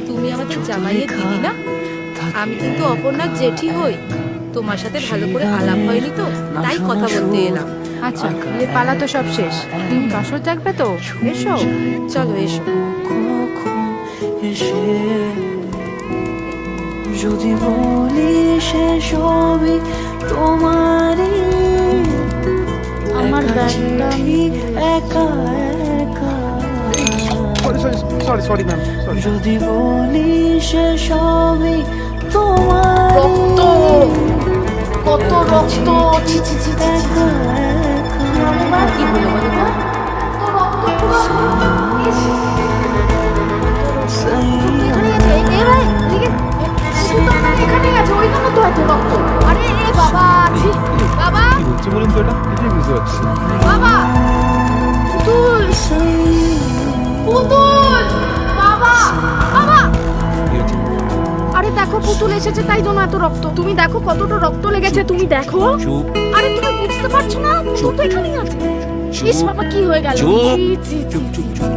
তুমি আমাদের জামাইয়ের দিদি না? আমি কিন্তু অপর্ণার জেঠি হই। তোমার সাথে ভালো করে আলাপ হয়নি তো, তাই কথা বলতে এলাম। আচ্ছা, বিয়ের পালা তো সব শেষ, তুমি বাসর জাগবে তো? এসো। চলো এসো। যদি বলি সে সবই তোমারই, আমার ব্যাগটা একা একা। Sorry ma'am, sorry. যদি বলি সে সবই তোমার, রক্ত, কত রক্ত, ছি ছি ছি ছি ছি। কি বলো বলো তো? কি হচ্ছে বলুন তো, এটা কিছুই বুঝতে পারছি না। কি হচ্ছে? আরে দেখো, পুতুল এসেছে, তাই জন্য এত রক্ত। তুমি দেখো কতটা রক্ত লেগেছে, তুমি দেখো। চুপ। আরে তুমি বুঝতে পারছো না, ও তো এখানেই আছে। ইস বাবা, কি হয়ে গেল? চুপ। ছি, ছি, ছি, চুপ চুপ চুপ।